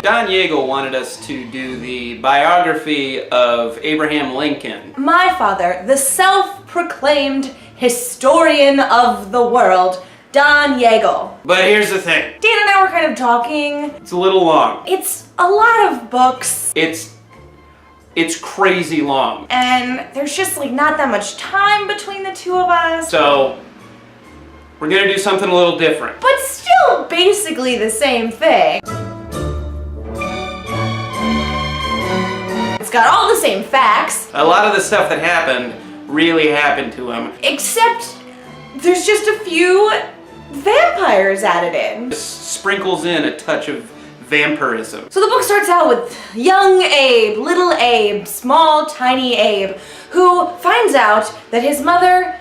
Don Yeagle wanted us to do the biography of Abraham Lincoln. My father, the self-proclaimed historian of the world, Don Yeagle. But here's the thing. Dan and I were kind of talking. It's a little long. It's a lot of books. It's crazy long. And there's just like not that much time between the two of us. So, we're gonna do something a little different. But still basically the same thing. It's got all the same facts. A lot of the stuff that happened really happened to him. Except there's just a few vampires added in. Just sprinkles in a touch of vampirism. So the book starts out with young Abe, little Abe, small, tiny Abe, who finds out that his mother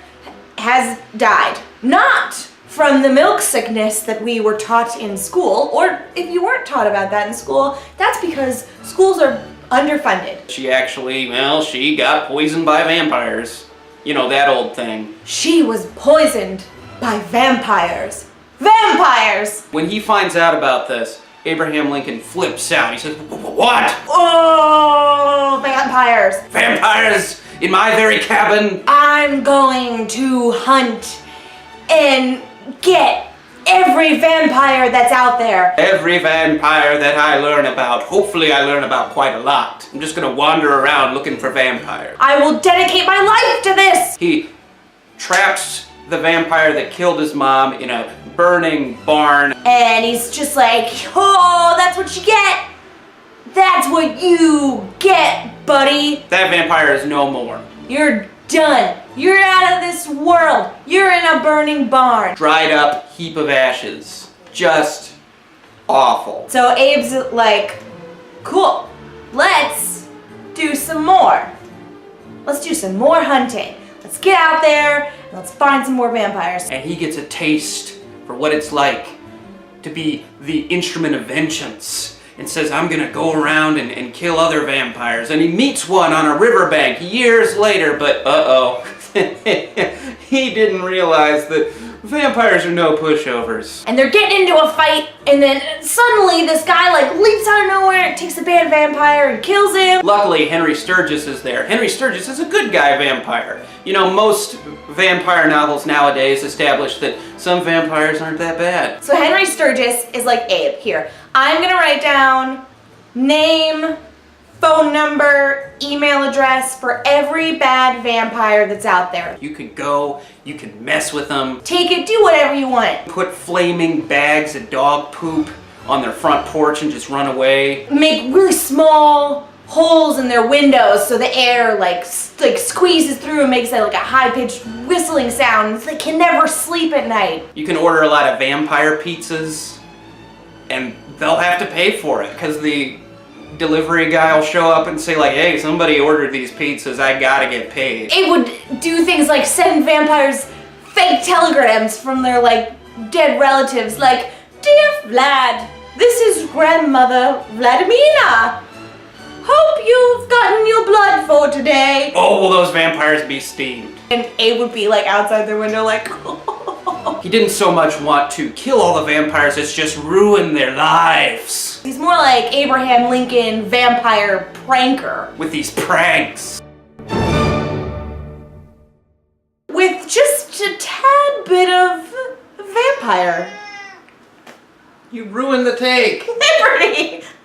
has died. Not from the milk sickness that we were taught in school, or if you weren't taught about that in school, that's because schools are underfunded. She actually, well, she got poisoned by vampires. You know, that old thing. She was poisoned by vampires. Vampires! When he finds out about this, Abraham Lincoln flips out. He says, "What? Oh, vampires! Vampires in my very cabin?" I'm going to hunt and get every vampire that's out there. Every vampire that I learn about. Hopefully I learn about quite a lot. I'm just gonna wander around looking for vampires. I will dedicate my life to this! He traps the vampire that killed his mom in a burning barn. And he's just like, oh, that's what you get. That's what you get, buddy. That vampire is no more. You're done. You're out of this world. You're in a burning barn. Dried up heap of ashes. Just awful. So Abe's like, cool, let's do some more. Let's do some more hunting. Let's get out there and let's find some more vampires. And he gets a taste for what it's like to be the instrument of vengeance, and says, I'm gonna go around and kill other vampires. And he meets one on a riverbank years later, but uh-oh. He didn't realize that vampires are no pushovers. And they're getting into a fight, and then suddenly this guy like leaps out of nowhere and takes a bad vampire and kills him. Luckily, Henry Sturgis is there. Henry Sturgis is a good guy vampire. You know, most vampire novels nowadays establish that some vampires aren't that bad. So Henry Sturgis is like, Abe, here, I'm gonna write down name, phone number, email address for every bad vampire that's out there. You can go, you can mess with them. Take it, do whatever you want. Put flaming bags of dog poop on their front porch and just run away. Make really small holes in their windows so the air like squeezes through and makes like a high-pitched whistling sound. They can never sleep at night. You can order a lot of vampire pizzas and they'll have to pay for it because the delivery guy will show up and say like, hey, somebody ordered these pizzas, I gotta get paid. It would do things like send vampires fake telegrams from their like dead relatives like, dear Vlad, this is grandmother Vladimina. Hope you've gotten your blood for today. Oh, will those vampires be steamed? And Abe would be like outside their window like, He didn't so much want to kill all the vampires as just ruin their lives. He's more like Abraham Lincoln vampire pranker. With these pranks. With just a tad bit of vampire. You ruined the take. Liberty!